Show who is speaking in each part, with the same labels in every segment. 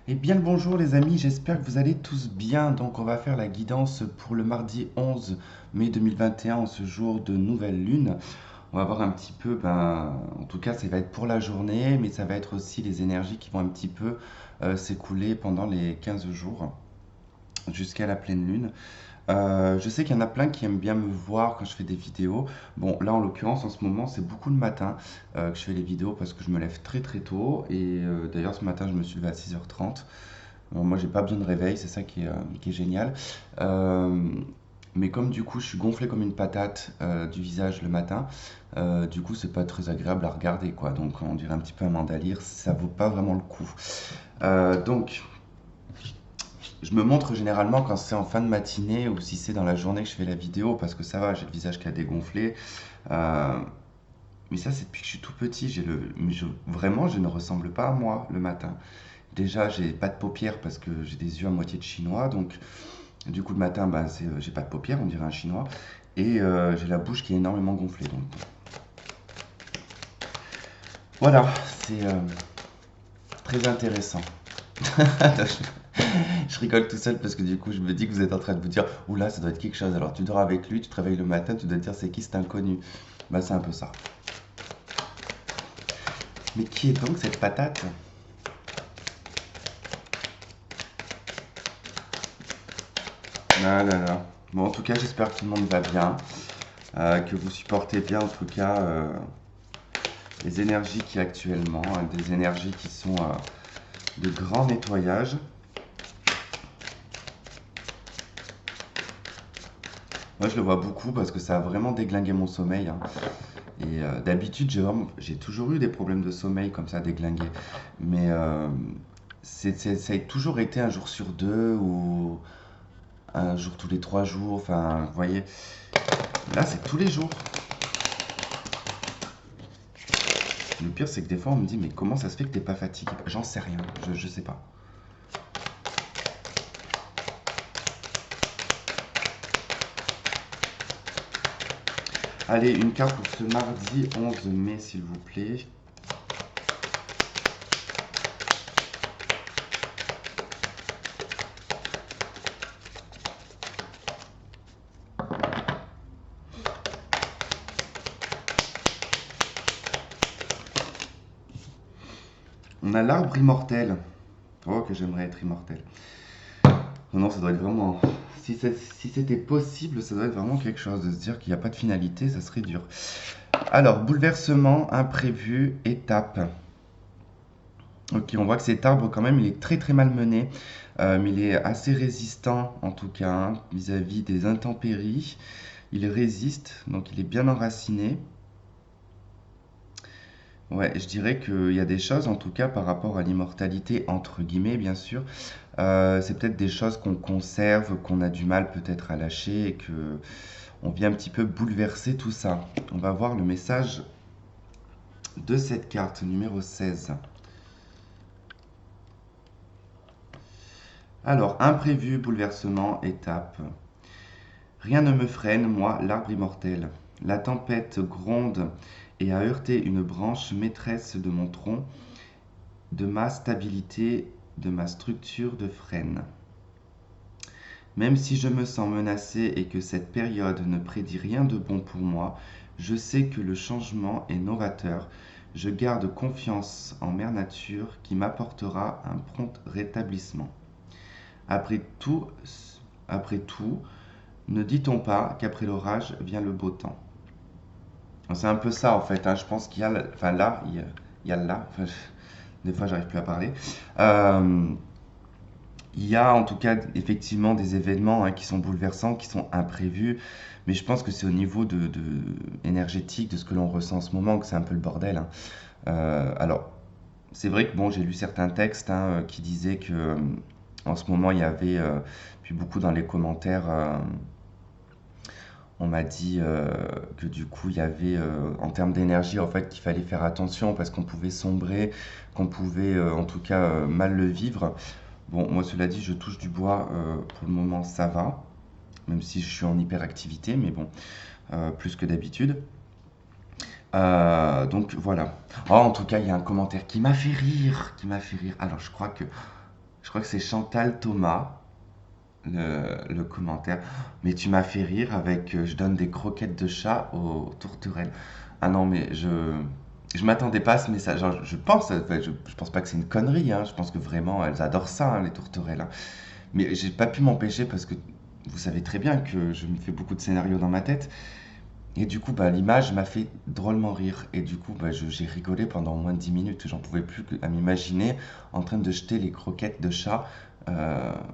Speaker 1: Eh bien le bonjour les amis, j'espère que vous allez tous bien. Donc on va faire la guidance pour le mardi 11 mai 2021 en ce jour de nouvelle lune. On va voir un petit peu, en tout cas ça va être pour la journée, mais ça va être aussi les énergies qui vont un petit peu s'écouler pendant les 15 jours jusqu'à la pleine lune. Je sais qu'il y en a plein qui aiment bien me voir quand je fais des vidéos. Bon, là en l'occurrence, en ce moment, c'est beaucoup le matin que je fais les vidéos parce que je me lève très très tôt. Et d'ailleurs, ce matin, je me suis levé à 6h30. Bon, moi, j'ai pas besoin de réveil, c'est ça qui est génial. Euh, mais comme du coup, je suis gonflé comme une patate du visage le matin, du coup, c'est pas très agréable à regarder, quoi. Donc, on dirait un petit peu un mandalire, ça vaut pas vraiment le coup. Donc, je me montre généralement quand c'est en fin de matinée ou si c'est dans la journée que je fais la vidéo parce que ça va, j'ai le visage qui a dégonflé. Euh, mais ça, c'est depuis que je suis tout petit. Vraiment, je ne ressemble pas à moi le matin. Déjà, j'ai pas de paupières parce que j'ai des yeux à moitié de chinois. Donc, du coup, le matin, j'ai pas de paupières, on dirait un chinois. Et j'ai la bouche qui est énormément gonflée. Donc, voilà, c'est très intéressant. Je rigole tout seul parce que du coup, je me dis que vous êtes en train de vous dire, oula, ça doit être quelque chose. Alors, tu dors avec lui, tu te réveilles le matin, tu dois te dire, c'est qui cet inconnu? Bah, c'est un peu ça. Mais qui est donc cette patate? Ah là là. Bon, en tout cas, j'espère que tout le monde va bien, que vous supportez bien, en tout cas, les énergies qui actuellement, des énergies qui sont de grand nettoyage. Moi, je le vois beaucoup parce que ça a vraiment déglingué mon sommeil, hein. Et d'habitude, j'ai toujours eu des problèmes de sommeil comme ça, déglingués. Mais ça a toujours été un jour sur deux ou un jour tous les 3 jours. Enfin, vous voyez, là, c'est tous les jours. Le pire, c'est que des fois, on me dit, mais comment ça se fait que t'es pas fatigué? J'en sais rien, je sais pas. Allez, une carte pour ce mardi 11 mai, s'il vous plaît. On a l'arbre immortel. Oh, que j'aimerais être immortel. Non, non, ça doit être vraiment. Si c'était possible, ça doit être vraiment quelque chose. De se dire qu'il n'y a pas de finalité, ça serait dur. Alors, bouleversement, imprévu, étape. Ok, on voit que cet arbre, quand même, il est très très mal mené. Mais il est assez résistant, en tout cas, hein, vis-à-vis des intempéries. Il résiste, donc il est bien enraciné. Ouais, je dirais qu'il y a des choses, en tout cas, par rapport à l'immortalité, entre guillemets, bien sûr. C'est peut-être des choses qu'on conserve, qu'on a du mal peut-être à lâcher et que on vient un petit peu bouleverser tout ça. On va voir le message de cette carte numéro 16. Alors, imprévu, bouleversement, étape. Rien ne me freine, moi, l'arbre immortel. La tempête gronde et a heurté une branche maîtresse de mon tronc, de ma stabilité, de ma structure de frêne. Même si je me sens menacé et que cette période ne prédit rien de bon pour moi, je sais que le changement est novateur. Je garde confiance en Mère Nature qui m'apportera un prompt rétablissement. Après tout, après tout, ne dit-on pas qu'après l'orage vient le beau temps? C'est un peu ça en fait, hein. Je pense qu'il y a, enfin là, il y a là, enfin, des fois j'arrive plus à parler. Euh, Il y a en tout cas effectivement des événements, hein, qui sont bouleversants, qui sont imprévus, mais je pense que c'est au niveau énergétique de ce que l'on ressent en ce moment que c'est un peu le bordel, hein. Alors, c'est vrai que bon, j'ai lu certains textes, hein, qui disaient que en ce moment il y avait, puis beaucoup dans les commentaires, on m'a dit que du coup il y avait en termes d'énergie en fait qu'il fallait faire attention parce qu'on pouvait sombrer, qu'on pouvait en tout cas mal le vivre. Bon, moi cela dit, je touche du bois, pour le moment ça va, même si je suis en hyperactivité, mais bon, plus que d'habitude. Donc voilà. Oh, en tout cas, il y a un commentaire qui m'a fait rire, qui m'a fait rire. Alors je crois que Je crois que c'est Chantal Thomas, le commentaire. Mais tu m'as fait rire avec je donne des croquettes de chat aux tourterelles. Ah non, mais je m'attendais pas à ce message. Genre, je pense, enfin, je pense pas que c'est une connerie, hein. Je pense que vraiment elles adorent ça, hein, les tourterelles, hein. Mais j'ai pas pu m'empêcher parce que vous savez très bien que je me fais beaucoup de scénarios dans ma tête. Et du coup, bah, l'image m'a fait drôlement rire. Et du coup, bah, j'ai rigolé pendant au moins 10 minutes. J'en pouvais plus à m'imaginer en train de jeter les croquettes de chat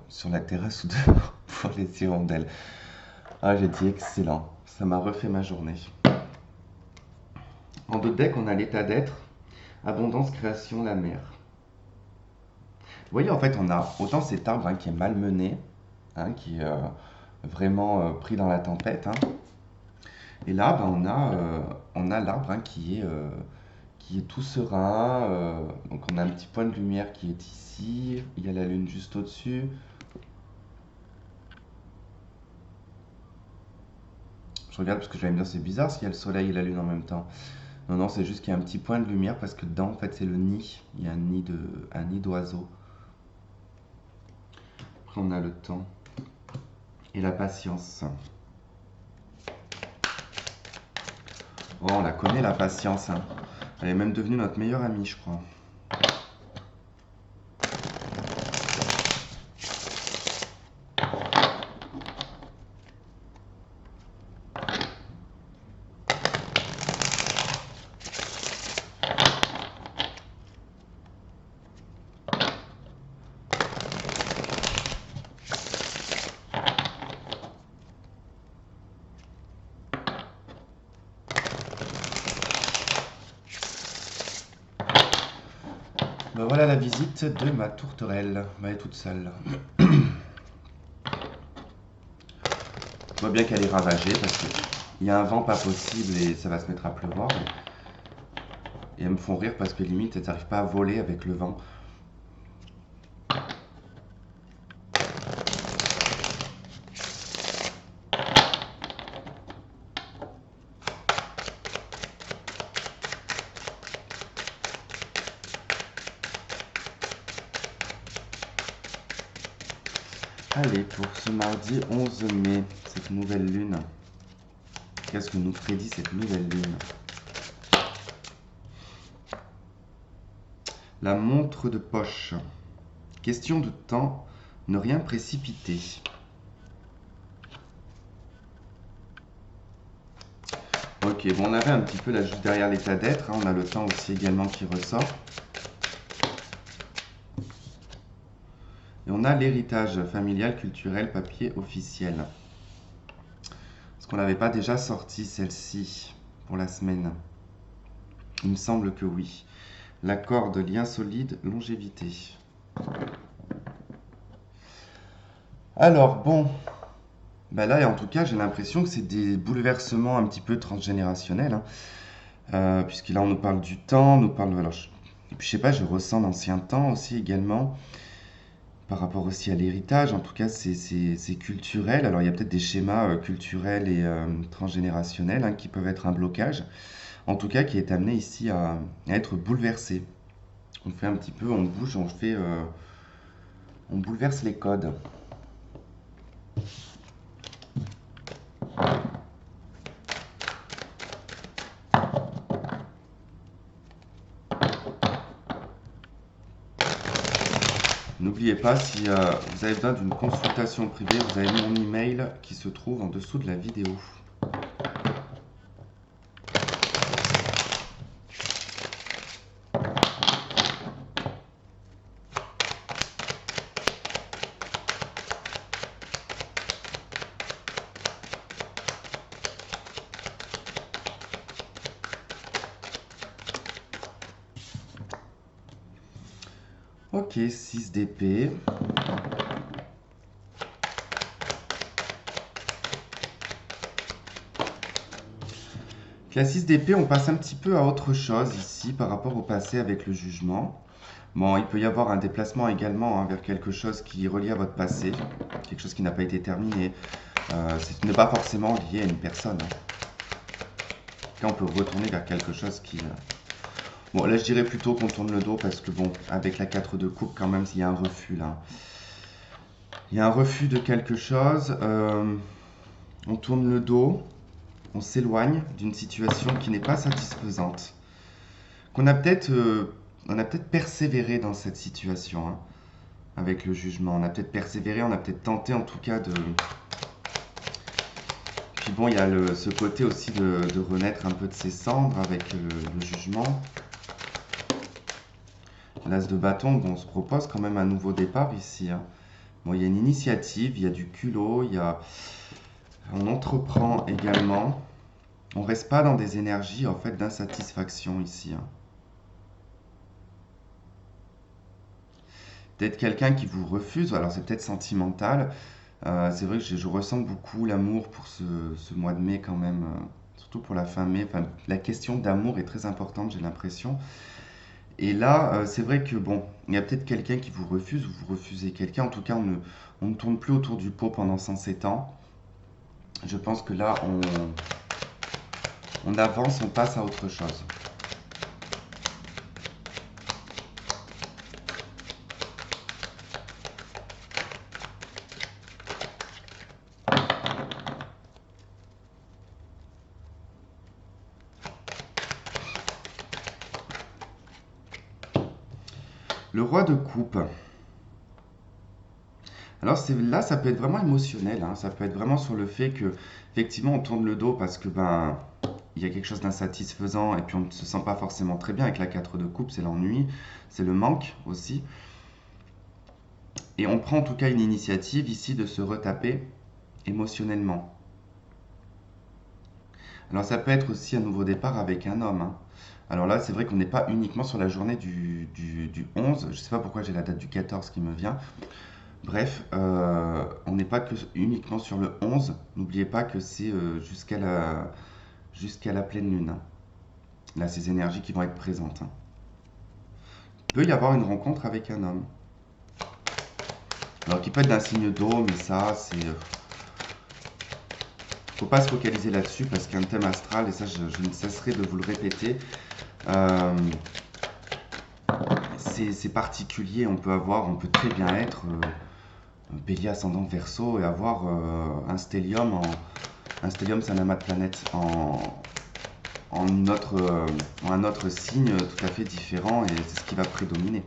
Speaker 1: sur la terrasse ou dehors pour les hirondelles. Ah, j'ai dit excellent. Ça m'a refait ma journée. En deux decks, on a l'état d'être, abondance, création, la mer. Vous voyez, en fait, on a autant cet arbre hein, qui est malmené, hein, qui est vraiment pris dans la tempête, hein. Et là, ben, on a l'arbre hein, qui est tout serein. Donc on a un petit point de lumière qui est ici. Il y a la lune juste au-dessus. Je regarde parce que je vais me dire c'est bizarre s'il y a le soleil et la lune en même temps. Non, non, c'est juste qu'il y a un petit point de lumière parce que dedans, en fait, c'est le nid. Il y a un nid d'oiseau. Après, on a le temps et la patience. Oh, on la connaît, la patience, hein. Elle est même devenue notre meilleure amie, je crois. Ben voilà la visite de ma tourterelle. Ben, elle est toute seule. Je vois bien qu'elle est ravagée parce qu'il y a un vent pas possible et ça va se mettre à pleuvoir. Et elles me font rire parce que limite elles n'arrivent pas à voler avec le vent. Allez, pour ce mardi 11 mai, cette nouvelle lune. Qu'est-ce que nous prédit cette nouvelle lune? La montre de poche. Question de temps, ne rien précipiter. Ok, bon, on avait un petit peu là juste derrière l'état d'être, hein, on a le temps aussi également qui ressort. Et on a l'héritage familial, culturel, papier, officiel. Est-ce qu'on n'avait pas déjà sorti celle-ci pour la semaine? Il me semble que oui. La corde, lien solide, longévité. Alors, bon, bah là, en tout cas, j'ai l'impression que c'est des bouleversements un petit peu transgénérationnels, hein. Puisque là, on nous parle du temps, on nous parle. Alors, et puis, je sais pas, je ressens l'ancien temps aussi également, par rapport aussi à l'héritage. En tout cas, c'est culturel. Alors, il y a peut-être des schémas culturels et transgénérationnels hein, qui peuvent être un blocage. En tout cas, qui est amené ici à être bouleversé. On fait un petit peu, on bouge, on bouleverse les codes. N'oubliez pas, si vous avez besoin d'une consultation privée, vous avez mon email qui se trouve en dessous de la vidéo. Ok, 6 d'épée. Puis la 6 d'épée, on passe un petit peu à autre chose ici par rapport au passé avec le jugement. Bon, il peut y avoir un déplacement également hein, vers quelque chose qui est relié à votre passé, quelque chose qui n'a pas été terminé. Ce n'est pas forcément lié à une personne, hein. Là, on peut retourner vers quelque chose qui... Bon, là, je dirais plutôt qu'on tourne le dos parce que, bon, avec la 4 de coupe, quand même, il y a un refus là. Il y a un refus de quelque chose. On tourne le dos, on s'éloigne d'une situation qui n'est pas satisfaisante. Qu'on a peut-être on a peut-être persévéré dans cette situation, hein, avec le jugement. On a peut-être persévéré, on a peut-être tenté en tout cas de. Puis bon, il y a ce côté aussi de renaître un peu de ses cendres avec le jugement. L'as de bâton, bon, on se propose quand même un nouveau départ ici, hein. Bon, il y a une initiative, il y a du culot, on entreprend également. On reste pas dans des énergies en fait d'insatisfaction ici, hein. Peut-être quelqu'un qui vous refuse, alors c'est peut-être sentimental. C'est vrai que je ressens beaucoup l'amour pour ce mois de mai quand même, surtout pour la fin mai. Enfin, la question d'amour est très importante, j'ai l'impression. Et là, c'est vrai que bon, il y a peut-être quelqu'un qui vous refuse ou vous refusez quelqu'un. En tout cas, on ne tourne plus autour du pot pendant 107 ans. Je pense que là, on avance, on passe à autre chose. Le roi de coupe. Alors là, ça peut être vraiment émotionnel, hein. Ça peut être vraiment sur le fait que, effectivement, on tourne le dos parce que ben, il y a quelque chose d'insatisfaisant et puis on ne se sent pas forcément très bien avec la 4 de coupe, c'est l'ennui, c'est le manque aussi. Et on prend en tout cas une initiative ici de se retaper émotionnellement. Alors ça peut être aussi un nouveau départ avec un homme, hein. Alors là, c'est vrai qu'on n'est pas uniquement sur la journée du 11, je ne sais pas pourquoi j'ai la date du 14 qui me vient. Bref, on n'est pas que uniquement sur le 11. N'oubliez pas que c'est jusqu'à la pleine lune, hein. Là, ces énergies qui vont être présentes, hein. Il peut y avoir une rencontre avec un homme. Alors, qui peut être d'un signe d'eau, mais ça, faut pas se focaliser là-dessus parce qu'il y a un thème astral, et ça, je ne cesserai de vous le répéter. Euh, c'est particulier. On peut très bien être bélier ascendant verso et avoir un stellium, c'est un amas de planètes en un autre signe tout à fait différent et c'est ce qui va prédominer.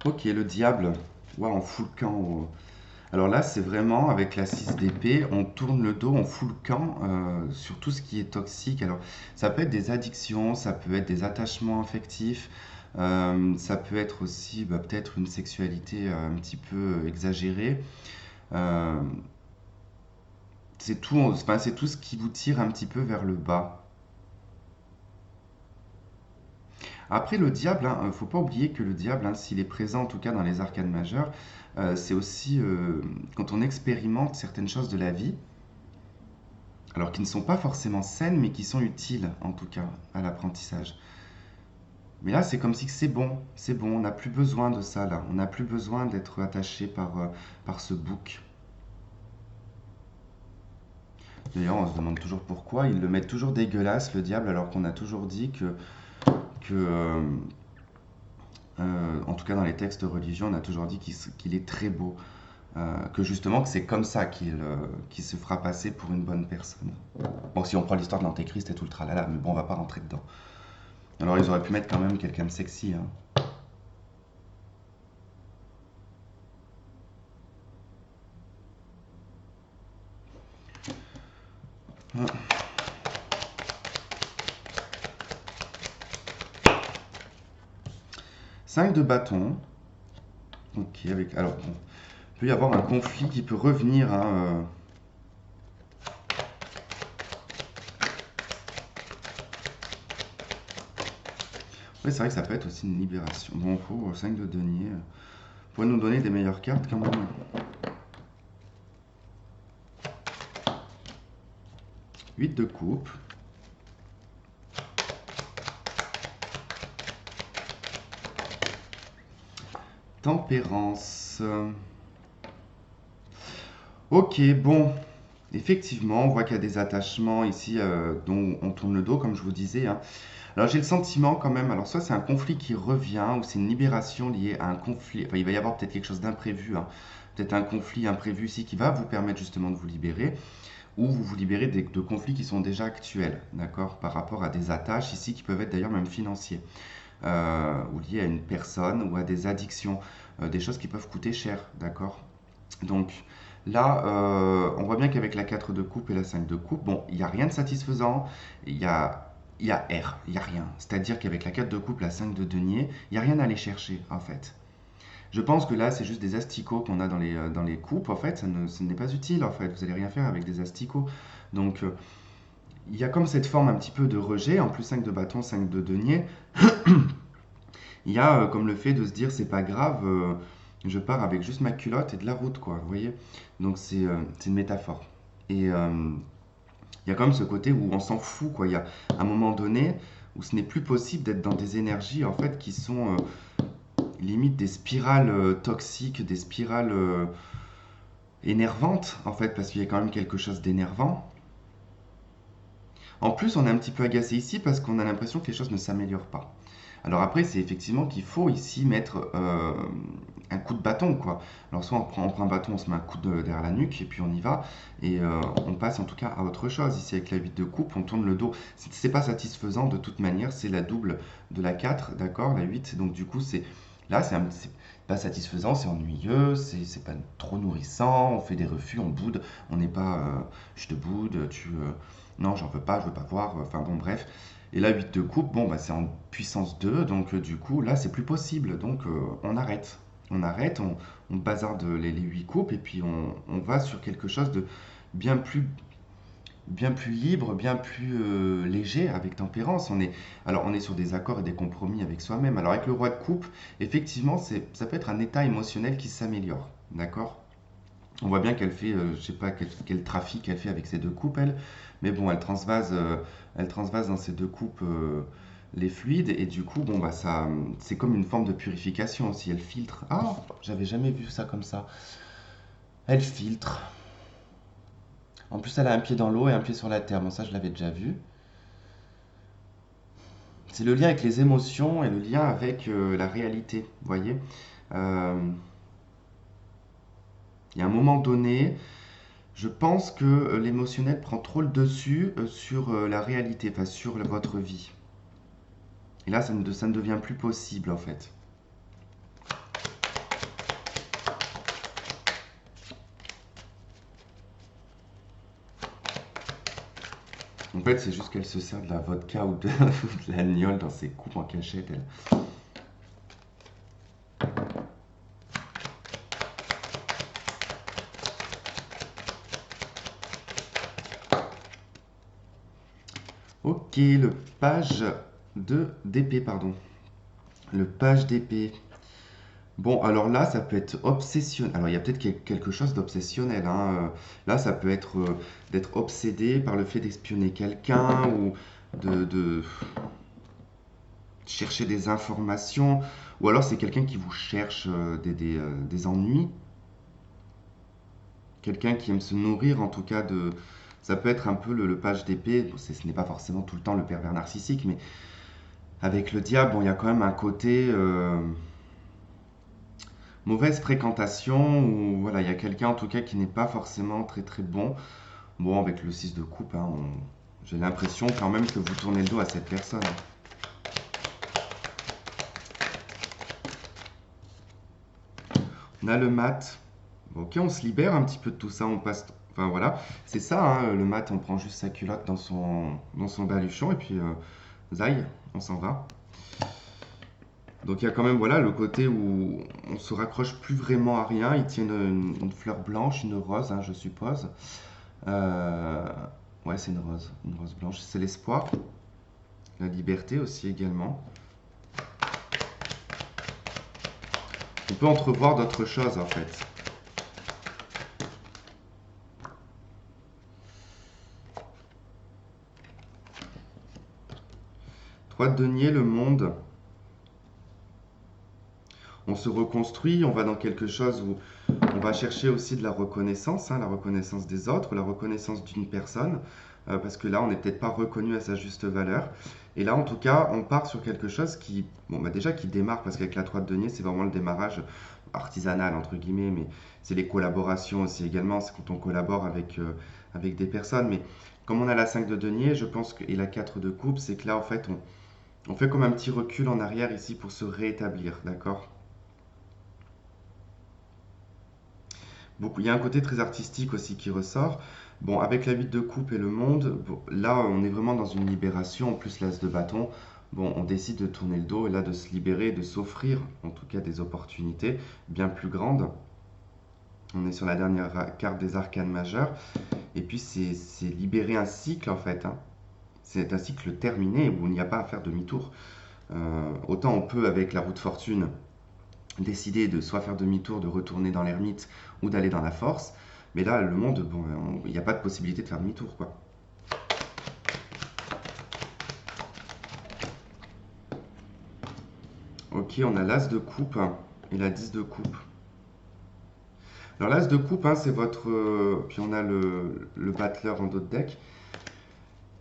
Speaker 1: Ok, le diable. Ouais, on fout le camp. Alors là, c'est vraiment avec la 6 d'épée, on tourne le dos, on fout le camp sur tout ce qui est toxique. Alors, ça peut être des addictions, ça peut être des attachements affectifs, ça peut être aussi bah, peut-être une sexualité un petit peu exagérée. Euh, c'est tout, enfin, c'est tout ce qui vous tire un petit peu vers le bas. Après, le diable, il ne faut pas oublier que le diable, hein, s'il est présent en tout cas dans les arcanes majeures, c'est aussi quand on expérimente certaines choses de la vie, alors qui ne sont pas forcément saines, mais qui sont utiles en tout cas à l'apprentissage. Mais là, c'est comme si c'est bon, on n'a plus besoin de ça là, on n'a plus besoin d'être attaché par ce bouc. D'ailleurs, on se demande toujours pourquoi, ils le mettent toujours dégueulasse le diable, alors qu'on a toujours dit que en tout cas dans les textes religieux, on a toujours dit qu'il est très beau. Que justement que c'est comme ça qu'il se fera passer pour une bonne personne. Bon, si on prend l'histoire de l'Antéchrist et tout le tralala, mais bon, on va pas rentrer dedans. Alors ils auraient pu mettre quand même quelqu'un de sexy, hein. 5 de bâton. Ok, alors bon, il peut y avoir un conflit qui peut revenir, hein. Ouais, c'est vrai que ça peut être aussi une libération. Bon, faut 5 de denier. Vous pouvez nous donner des meilleures cartes quand même. 8 de coupe. Tempérance. Ok, bon, effectivement, on voit qu'il y a des attachements ici dont on tourne le dos, comme je vous disais, hein. Alors j'ai le sentiment quand même, alors soit c'est un conflit qui revient, ou c'est une libération liée à un conflit, enfin il va y avoir peut-être quelque chose d'imprévu, hein. Peut-être un conflit imprévu ici qui va vous permettre justement de vous libérer, ou vous vous libérez de conflits qui sont déjà actuels, d'accord, par rapport à des attaches ici qui peuvent être d'ailleurs même financiers, ou liées à une personne, ou à des addictions, des choses qui peuvent coûter cher, d'accord. Donc là, on voit bien qu'avec la 4 de coupe et la 5 de coupe, bon, il n'y a rien de satisfaisant, il y a R, il n'y a rien. C'est-à-dire qu'avec la 4 de coupe, la 5 de denier, il n'y a rien à aller chercher, en fait. Je pense que là, c'est juste des asticots qu'on a dans les coupes, en fait, ce n'est pas utile, en fait, vous n'allez rien faire avec des asticots. Donc, il y a comme cette forme un petit peu de rejet, en plus 5 de bâton, 5 de denier, il y a comme le fait de se dire, c'est pas grave, je pars avec juste ma culotte et de la route, quoi, vous voyez. Donc c'est une métaphore. Et il y a quand même ce côté où on s'en fout, quoi. Il y a un moment donné où ce n'est plus possible d'être dans des énergies, en fait, qui sont limite des spirales toxiques, des spirales énervantes, en fait, parce qu'il y a quand même quelque chose d'énervant. En plus, on est un petit peu agacé ici parce qu'on a l'impression que les choses ne s'améliorent pas. Alors après, c'est effectivement qu'il faut ici mettre un coup de bâton, quoi. Alors soit on prend un bâton, on se met un coup derrière la nuque et puis on y va. Et on passe en tout cas à autre chose. Ici avec la 8 de coupe, on tourne le dos. C'est pas satisfaisant de toute manière, c'est la double de la 4, d'accord, la 8. Donc du coup, c'est pas satisfaisant, c'est ennuyeux, c'est pas trop nourrissant, on fait des refus, on boude, on n'est pas je te boude, non, j'en veux pas, je veux pas voir, enfin bon, bref. Et là, 8 de coupe, bon, bah, c'est en puissance 2, donc du coup, là, c'est plus possible. Donc, on arrête. On arrête, on bazarde les 8 coupes, et puis on va sur quelque chose de bien plus, bien plus libre, bien plus léger, avec tempérance. Alors, on est sur des accords et des compromis avec soi-même. Alors, avec le roi de coupe, effectivement, ça peut être un état émotionnel qui s'améliore. D'accord. On voit bien qu'elle fait, je sais pas quel trafic elle fait avec ces deux coupes, elle. Mais bon, elle transvase dans ces deux coupes les fluides. Et du coup, bon, bah, c'est comme une forme de purification aussi. Elle filtre. Ah, j'avais jamais vu ça comme ça. Elle filtre. En plus, elle a un pied dans l'eau et un pied sur la terre. Bon, ça, je l'avais déjà vu. C'est le lien avec les émotions et le lien avec la réalité. Vous voyez. Euh, Il y a un moment donné, je pense que l'émotionnel prend trop le dessus sur la réalité, enfin sur votre vie. Et là, ça ne devient plus possible en fait. En fait, c'est juste qu'elle se sert de la vodka ou de, de la gnôle dans ses coupes en cachette, elle. Ok, le page de d'épée, pardon. Le page d'épée. Bon, alors là, ça peut être obsessionnel. Alors, il y a peut-être quelque chose d'obsessionnel, hein. Là, ça peut être d'être obsédé par le fait d'espionner quelqu'un ou de chercher des informations. Ou alors, c'est quelqu'un qui vous cherche des ennuis. Quelqu'un qui aime se nourrir, en tout cas, de. Ça peut être un peu le page d'épée. Bon, ce n'est pas forcément tout le temps le pervers narcissique, mais avec le diable, bon, il y a quand même un côté. Mauvaise fréquentation, ou voilà, il y a quelqu'un en tout cas qui n'est pas forcément très très bon. Bon, avec le 6 de coupe, hein, j'ai l'impression quand même que vous tournez le dos à cette personne. On a le mat. Bon, ok, on se libère un petit peu de tout ça, on passe. Enfin voilà, c'est ça, hein, le mat, on prend juste sa culotte dans son baluchon et puis zaï, on s'en va. Donc il y a quand même voilà le côté où on se raccroche plus vraiment à rien. Il tient une fleur blanche, une rose, hein, je suppose. Euh, ouais, c'est une rose blanche. C'est l'espoir, la liberté aussi également. On peut entrevoir d'autres choses en fait. Trois deniers, le monde. On se reconstruit, on va dans quelque chose où On va chercher aussi de la reconnaissance, hein, la reconnaissance des autres, la reconnaissance d'une personne, parce que là, on n'est peut-être pas reconnu à sa juste valeur. Et là, en tout cas, on part sur quelque chose qui, bon, bah déjà, qui démarre, parce qu'avec la 3 de denier, c'est vraiment le démarrage artisanal, entre guillemets, mais c'est les collaborations aussi également, c'est quand on collabore avec des personnes. Mais comme on a la 5 de denier, je pense que, et la 4 de coupe, c'est que là, en fait, on fait comme un petit recul en arrière ici pour se rétablir, d'accord? Beaucoup, il y a un côté très artistique aussi qui ressort. Bon, avec la 8 de coupe et le monde, bon, là on est vraiment dans une libération, en plus l'as de bâton. Bon, on décide de tourner le dos et là de se libérer, de s'offrir en tout cas des opportunités bien plus grandes. On est sur la dernière carte des arcanes majeures. Et puis c'est libérer un cycle en fait, hein. C'est un cycle terminé où il n'y a pas à faire demi-tour. Autant on peut avec la roue de fortune décider de soit faire demi-tour, de retourner dans l'ermite ou d'aller dans la force. Mais là, le monde, bon, il n'y a pas de possibilité de faire demi-tour, quoi. Ok, on a l'as de coupe et la 10 de coupe. Alors l'as de coupe, hein, c'est votre... puis on a le battleur en dos de deck.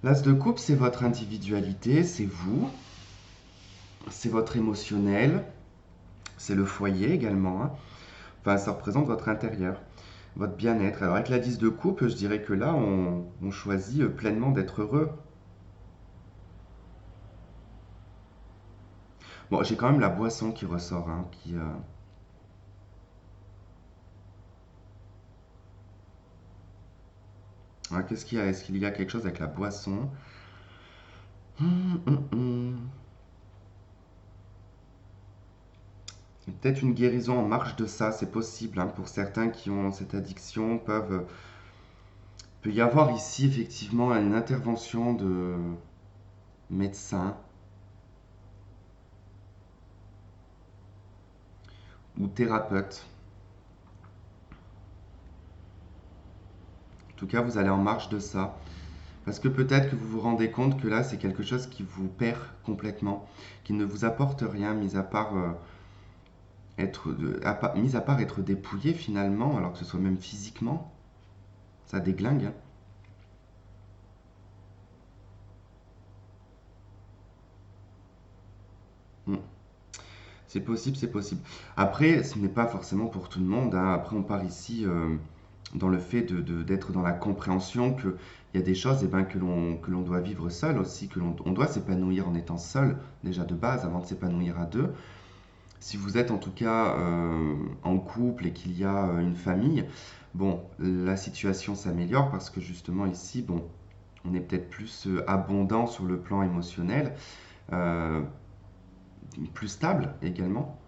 Speaker 1: L'as de coupe, c'est votre individualité, c'est vous, c'est votre émotionnel, c'est le foyer également, hein. Enfin, ça représente votre intérieur, votre bien-être. Alors avec la 10 de coupe, je dirais que là, on choisit pleinement d'être heureux. Bon, j'ai quand même la boisson qui ressort, hein, ah, qu'est-ce qu'il y a? Est-ce qu'il y a quelque chose avec la boisson? Hum. Il y a peut-être une guérison en marge de ça, c'est possible, hein, pour certains qui ont cette addiction, peut y avoir ici effectivement une intervention de médecin ou thérapeute. En tout cas, vous allez en marge de ça. Parce que peut-être que vous vous rendez compte que là, c'est quelque chose qui vous perd complètement, qui ne vous apporte rien, mis à part mis à part être dépouillé finalement, alors que ce soit même physiquement, ça déglingue, hein. Mm. C'est possible, c'est possible. Après, ce n'est pas forcément pour tout le monde, hein. Après, on part ici dans le fait d'être dans la compréhension qu'il y a des choses eh ben, que l'on doit vivre seul aussi, on doit s'épanouir en étant seul déjà de base avant de s'épanouir à deux. Si vous êtes en tout cas en couple et qu'il y a une famille, bon, la situation s'améliore parce que justement ici, bon, on est peut-être plus abondant sur le plan émotionnel, euh, plus stable également,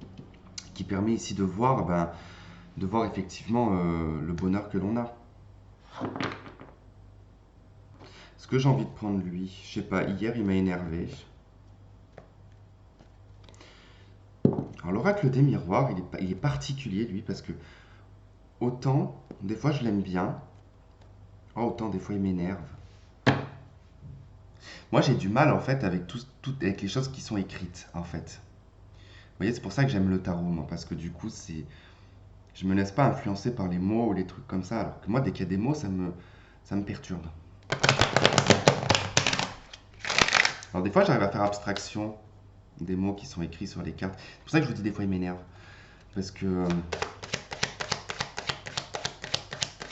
Speaker 1: qui permet ici de voir, ben, de voir effectivement le bonheur que l'on a. Ce que j'ai envie de prendre lui, je sais pas, hier il m'a énervé. Alors l'oracle des miroirs, il est particulier lui parce que autant des fois je l'aime bien, autant des fois il m'énerve. Moi j'ai du mal en fait avec avec les choses qui sont écrites en fait. Vous voyez, c'est pour ça que j'aime le tarot, moi, parce que du coup je me laisse pas influencer par les mots ou les trucs comme ça, alors que moi dès qu'il y a des mots ça me perturbe. Alors des fois j'arrive à faire abstraction des mots qui sont écrits sur les cartes. C'est pour ça que je vous dis des fois il m'énerve. Parce que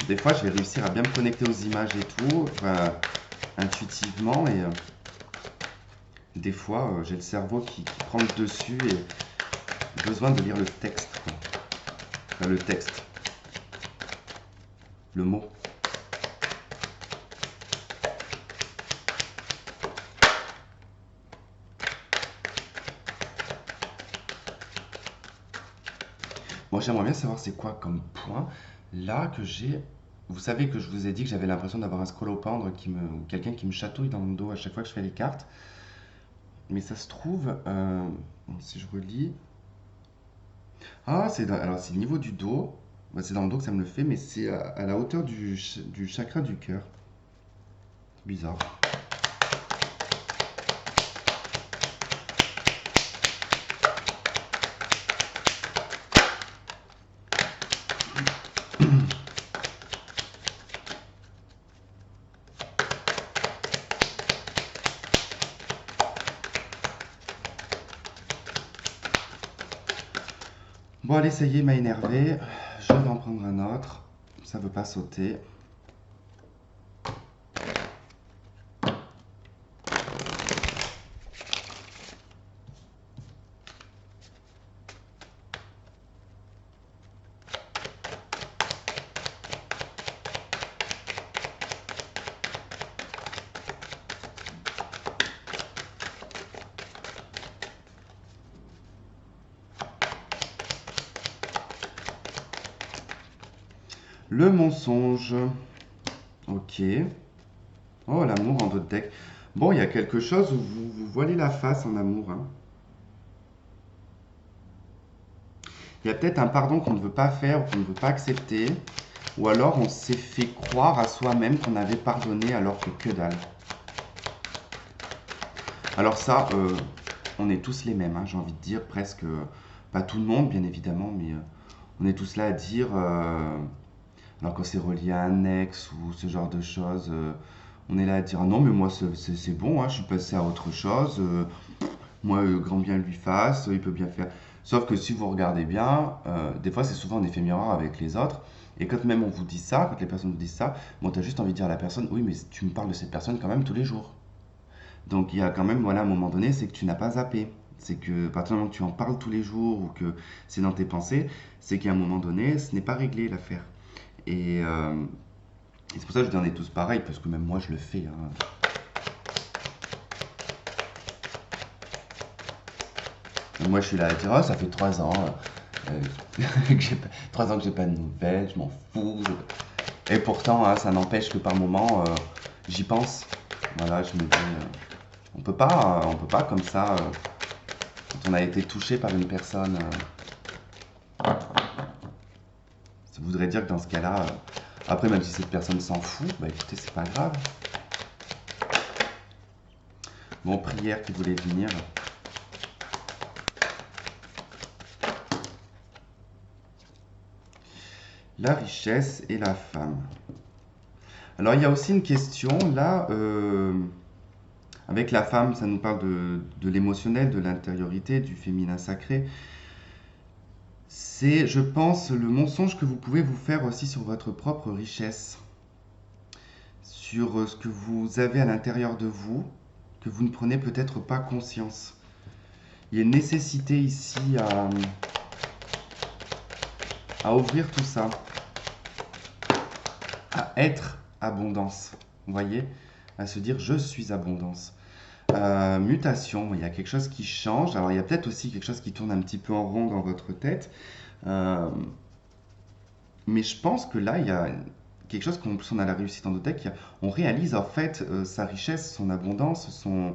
Speaker 1: des fois je vais réussir à bien me connecter aux images et tout, enfin, intuitivement, et des fois j'ai le cerveau qui prend le dessus et besoin de lire le texte, quoi. Enfin, le texte, le mot. Moi j'aimerais bien savoir c'est quoi comme point là que j'ai. Vous savez que je vous ai dit que j'avais l'impression d'avoir un scolopendre ou quelqu'un qui me chatouille dans le dos à chaque fois que je fais les cartes. Mais ça se trouve, bon, si je relis. Ah, alors c'est au niveau du dos. Bah, c'est dans le dos que ça me le fait, mais c'est à la hauteur du chakra du cœur. Bizarre. Bon, allez, ça y est, il m'a énervé. Je vais en prendre un autre. Ça veut pas sauter. Le mensonge. Ok. Oh, l'amour en d'autres decks. Bon, il y a quelque chose où vous voilez la face en amour, hein. Il y a peut-être un pardon qu'on ne veut pas faire ou qu'on ne veut pas accepter. Ou alors on s'est fait croire à soi-même qu'on avait pardonné alors que dalle. Alors ça, on est tous les mêmes, hein, j'ai envie de dire, presque. Pas tout le monde, bien évidemment, mais on est tous là à dire, alors quand c'est relié à un ex ou ce genre de choses, on est là à dire, ah non, mais moi c'est bon, hein, je suis passé à autre chose, moi, grand bien lui fasse, il peut bien faire. Sauf que si vous regardez bien, des fois c'est souvent un effet miroir avec les autres. Et quand même on vous dit ça, quand les personnes vous disent ça, bon, t'as juste envie de dire à la personne, oui, mais tu me parles de cette personne quand même tous les jours. Donc il y a quand même, voilà, à un moment donné, c'est que tu n'as pas zappé. C'est que à partir du moment que tu en parles tous les jours ou que c'est dans tes pensées, c'est qu'à un moment donné, ce n'est pas réglé l'affaire. Et c'est pour ça que je dis on est tous pareils, parce que même moi je le fais, hein. Moi je suis là à dire, oh, ça fait 3 ans, que 3 ans que j'ai pas de nouvelles, je m'en fous. Et pourtant, hein, ça n'empêche que par moment, j'y pense. Voilà, je me dis, on peut pas comme ça, quand on a été touché par une personne, ça voudrait dire que dans ce cas-là, après, même si cette personne s'en fout, bah écoutez, c'est pas grave. Bon, prière qui voulait venir. La richesse et la femme. Alors, il y a aussi une question, là, avec la femme, ça nous parle de l'émotionnel, de l'intériorité, du féminin sacré. C'est, je pense, le mensonge que vous pouvez vous faire aussi sur votre propre richesse, sur ce que vous avez à l'intérieur de vous, que vous ne prenez peut-être pas conscience. Il y a une nécessité ici à ouvrir tout ça, à être abondance. Vous voyez? À se dire je suis abondance. Mutation, il y a quelque chose qui change. Alors il y a peut-être aussi quelque chose qui tourne un petit peu en rond dans votre tête. Euh, mais je pense que là, il y a quelque chose qu'en plus on a la réussite dans nos decks. On réalise en fait sa richesse, son abondance, son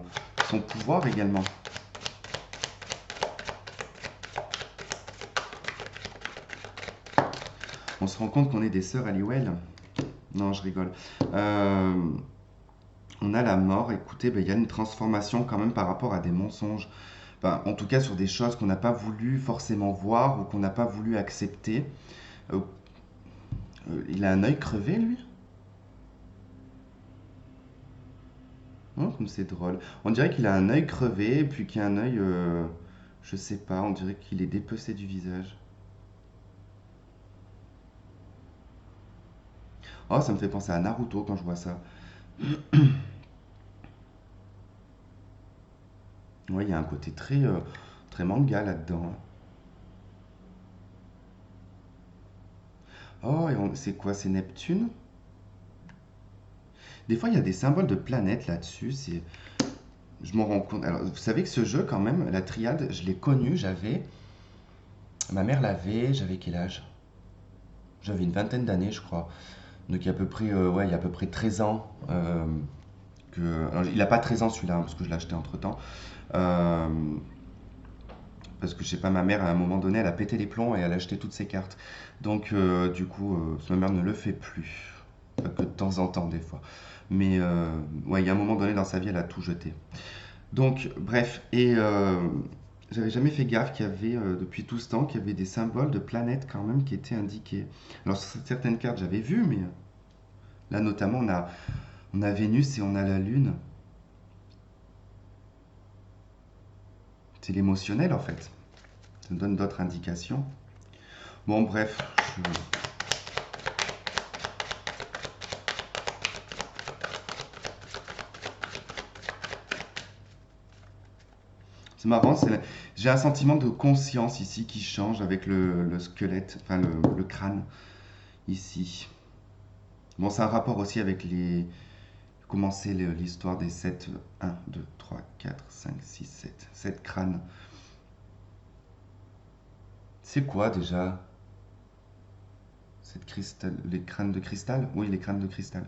Speaker 1: pouvoir également. On se rend compte qu'on est des sœurs Halliwell. Non, je rigole. Euh, on a la mort. Écoutez, ben, il y a une transformation quand même par rapport à des mensonges. Enfin, en tout cas sur des choses qu'on n'a pas voulu forcément voir ou qu'on n'a pas voulu accepter. Euh, il a un œil crevé, lui? Oh, comme c'est drôle. On dirait qu'il a un œil crevé, puis qu'il a un œil, je sais pas, on dirait qu'il est dépecé du visage. Oh, ça me fait penser à Naruto quand je vois ça. Ouais, il y a un côté très manga là-dedans, hein. Oh, c'est quoi? C'est Neptune? Des fois, il y a des symboles de planètes là-dessus. Je m'en rends compte. Alors, vous savez que ce jeu, quand même, la triade, je l'ai connu. Ma mère l'avait. J'avais quel âge? J'avais une vingtaine d'années, je crois. Donc, il y a à peu près, ouais, il y a à peu près 13 ans. Alors, il n'a pas 13 ans celui-là, hein, parce que je l'ai acheté entre-temps. Euh, Parce que je sais pas, ma mère à un moment donné, elle a pété les plombs et elle a acheté toutes ses cartes. Donc du coup, ma mère ne le fait plus. Pas que de temps en temps des fois. Mais ouais, il y a un moment donné dans sa vie, elle a tout jeté. Donc bref, et j'avais jamais fait gaffe qu'il y avait depuis tout ce temps qu'il y avait des symboles de planètes quand même qui étaient indiqués. Alors sur certaines cartes j'avais vu, mais là notamment on a Vénus et on a la Lune. C'est l'émotionnel en fait. Ça nous donne d'autres indications. Bon, bref, c'est marrant, j'ai un sentiment de conscience ici qui change avec le squelette, enfin le crâne ici. Bon, c'est un rapport aussi avec comment c'est l'histoire des 7 1, 2, 3, 4, 5, 6, 7 7 crânes. C'est quoi déjà? Les crânes de cristal? Oui, les crânes de cristal.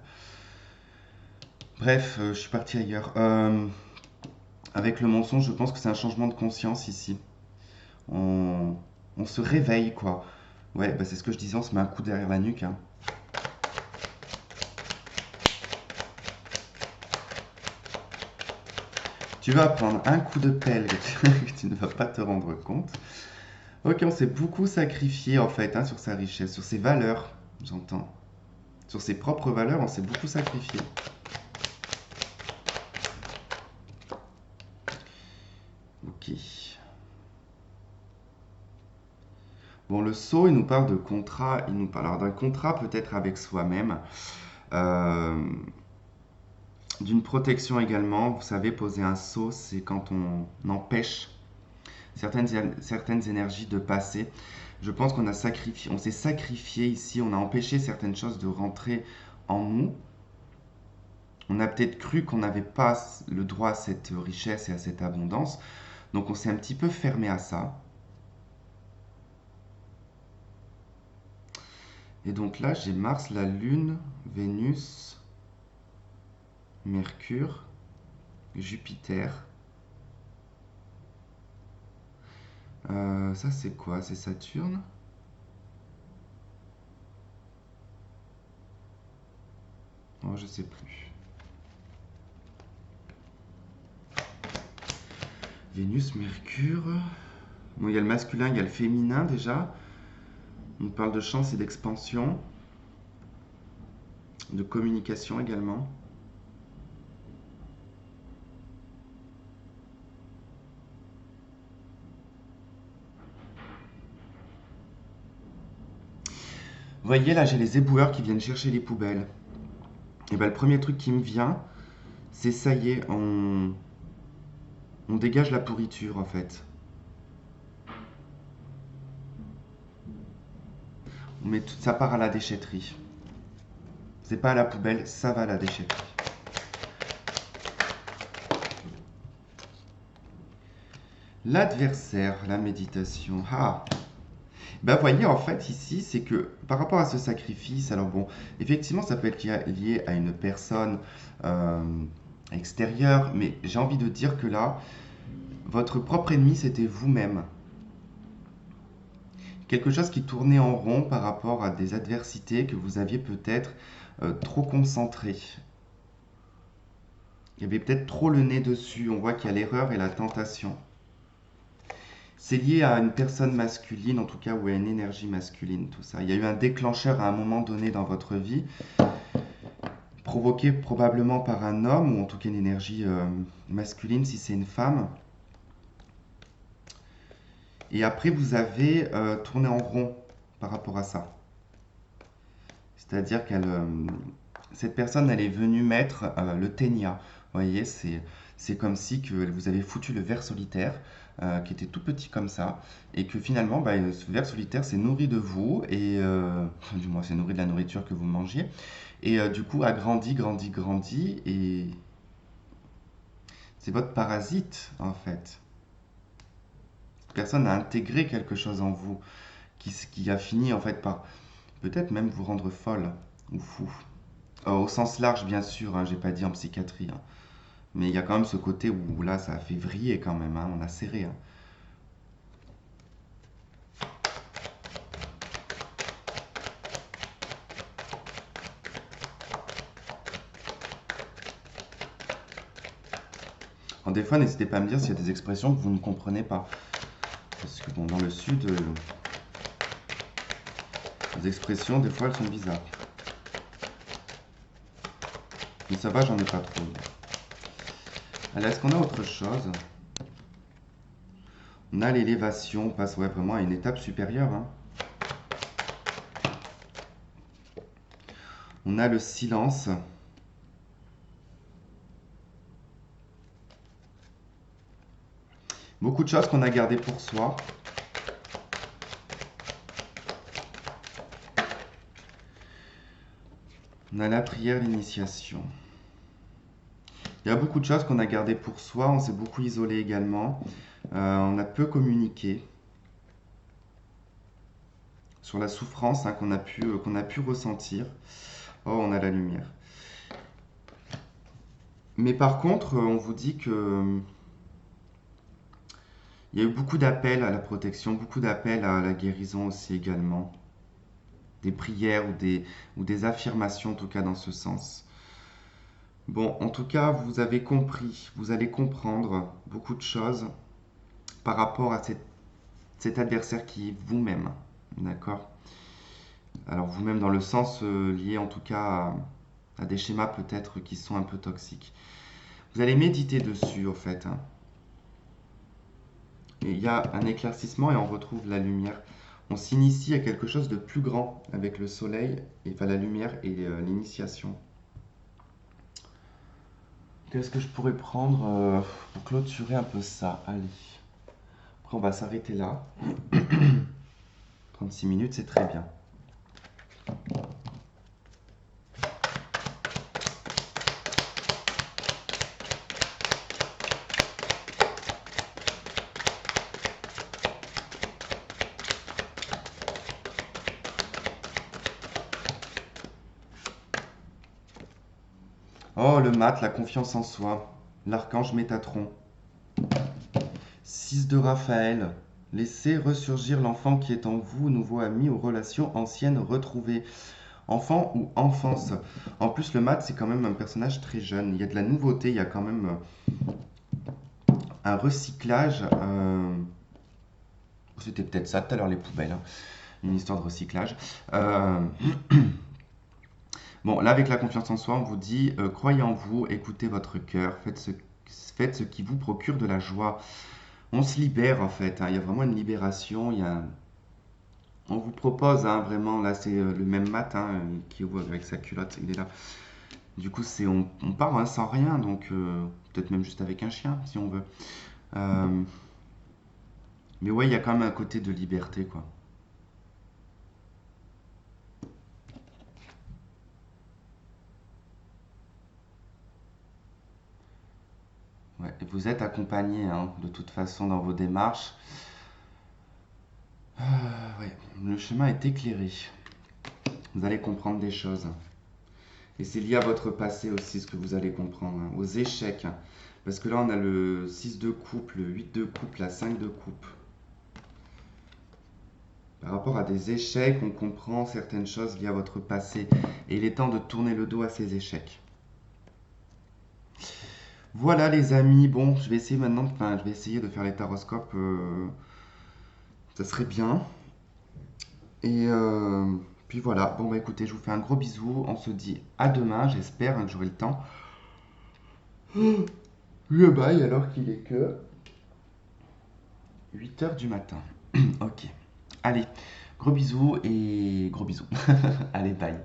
Speaker 1: Bref, je suis parti ailleurs. Avec le mensonge, je pense que c'est un changement de conscience ici. On, on se réveille, quoi. Ouais, bah c'est ce que je disais, on se met un coup derrière la nuque, hein. Tu vas prendre un coup de pelle que tu ne vas pas te rendre compte. Ok, on s'est beaucoup sacrifié en fait, hein, sur sa richesse, sur ses valeurs, j'entends. Sur ses propres valeurs, on s'est beaucoup sacrifié. Ok. Bon, le sceau, il nous parle de contrat, il nous parle alors d'un contrat peut-être avec soi-même, euh, d'une protection également. Vous savez, poser un sceau, c'est quand on empêche certaines énergies de passer. Je pense qu'on a sacrifié, on s'est sacrifié ici, on a empêché certaines choses de rentrer en nous. On a peut-être cru qu'on n'avait pas le droit à cette richesse et à cette abondance, donc on s'est un petit peu fermé à ça. Et donc là, j'ai Mars, la Lune, Vénus, Mercure, Jupiter. Ça, c'est quoi? C'est Saturne? Oh, je sais plus. Vénus, Mercure. Bon, il y a le masculin, il y a le féminin déjà. On parle de chance et d'expansion, de communication également. Vous voyez, là, j'ai les éboueurs qui viennent chercher les poubelles. Et ben, le premier truc qui me vient, c'est ça y est, on dégage la pourriture en fait. Ça part à la déchetterie. C'est pas à la poubelle, ça va à la déchetterie. L'adversaire, la méditation. Ah, ben voyez, en fait, ici, c'est que par rapport à ce sacrifice, alors bon, effectivement, ça peut être lié à une personne euh, extérieure, mais j'ai envie de dire que là, votre propre ennemi, c'était vous-même. Quelque chose qui tournait en rond par rapport à des adversités que vous aviez peut-être trop concentrées. Il y avait peut-être trop le nez dessus. On voit qu'il y a l'erreur et la tentation. C'est lié à une personne masculine, en tout cas, ou à une énergie masculine, tout ça. Il y a eu un déclencheur à un moment donné dans votre vie, provoqué probablement par un homme, ou en tout cas une énergie masculine si c'est une femme. Et après, vous avez tourné en rond par rapport à ça. C'est-à-dire cette personne, elle est venue mettre le ténia. Vous voyez, c'est comme si que vous avez foutu le ver solitaire, qui était tout petit comme ça, et que finalement, bah, ce ver solitaire s'est nourri de vous, et du moins, s'est nourri de la nourriture que vous mangiez, et du coup, a grandi, grandi, grandi, et c'est votre parasite, en fait. Cette personne a intégré quelque chose en vous, qui a fini, en fait, par peut-être même vous rendre folle ou fou. Au sens large, bien sûr, hein, j'ai pas dit en psychiatrie, hein. Mais il y a quand même ce côté où là, ça a fait vriller quand même, hein, on a serré, hein. Alors, des fois, n'hésitez pas à me dire s'il y a des expressions que vous ne comprenez pas. Parce que bon, dans le sud, les expressions, des fois, elles sont bizarres. Mais ça va, j'en ai pas trop. Alors, est-ce qu'on a autre chose? On a l'élévation, on passe ouais, vraiment à une étape supérieure, hein. On a le silence. Beaucoup de choses qu'on a gardées pour soi. On a la prière, l'initiation. Il y a beaucoup de choses qu'on a gardées pour soi. On s'est beaucoup isolé également. On a peu communiqué sur la souffrance qu'on a pu ressentir. Oh, on a la lumière. Mais par contre, on vous dit que il y a eu beaucoup d'appels à la protection, beaucoup d'appels à la guérison aussi également. Des prières ou des affirmations en tout cas dans ce sens. Bon, en tout cas, vous avez compris, vous allez comprendre beaucoup de choses par rapport à cet adversaire qui est vous-même. D'accord? Alors vous-même dans le sens lié en tout cas à des schémas peut-être qui sont un peu toxiques. Vous allez méditer dessus au fait. Et il y a un éclaircissement et on retrouve la lumière. On s'initie à quelque chose de plus grand avec le soleil, et enfin la lumière et l'initiation. Qu'est-ce que je pourrais prendre pour clôturer un peu ça? Allez. Après, on va s'arrêter là. 36 minutes, c'est très bien. Oh, le mat, la confiance en soi. L'archange Métatron. 6 de Raphaël. Laissez ressurgir l'enfant qui est en vous, nouveau ami ou relation ancienne retrouvée. Enfant ou enfance. En plus, le mat, c'est quand même un personnage très jeune. Il y a de la nouveauté, il y a quand même un recyclage. C'était peut-être ça tout à l'heure, les poubelles. Hein. Une histoire de recyclage. Bon, là, avec la confiance en soi, on vous dit croyez en vous, écoutez votre cœur, faites ce qui vous procure de la joie. On se libère en fait. Hein. Il y a vraiment une libération. On vous propose vraiment, là, c'est le même mat qui ouvre avec sa culotte. Il est là. Du coup, on part sans rien, donc peut-être même juste avec un chien, si on veut. Mais ouais, il y a quand même un côté de liberté, quoi. Ouais, et vous êtes accompagné, de toute façon, dans vos démarches. Ouais, le chemin est éclairé. Vous allez comprendre des choses. Et c'est lié à votre passé aussi, ce que vous allez comprendre, aux échecs. Parce que là, on a le 6 de coupe, le 8 de coupe, la 5 de coupe. Par rapport à des échecs, on comprend certaines choses liées à votre passé. Et il est temps de tourner le dos à ces échecs. Voilà les amis, bon, je vais essayer maintenant, je vais essayer de faire les taroscopes. Ça serait bien. Et puis voilà, bon bah écoutez, je vous fais un gros bisou. On se dit à demain, j'espère que j'aurai le temps. Le bail alors qu'il est que 8 heures du matin. Ok. Allez, gros bisous et gros bisous. Allez, bye.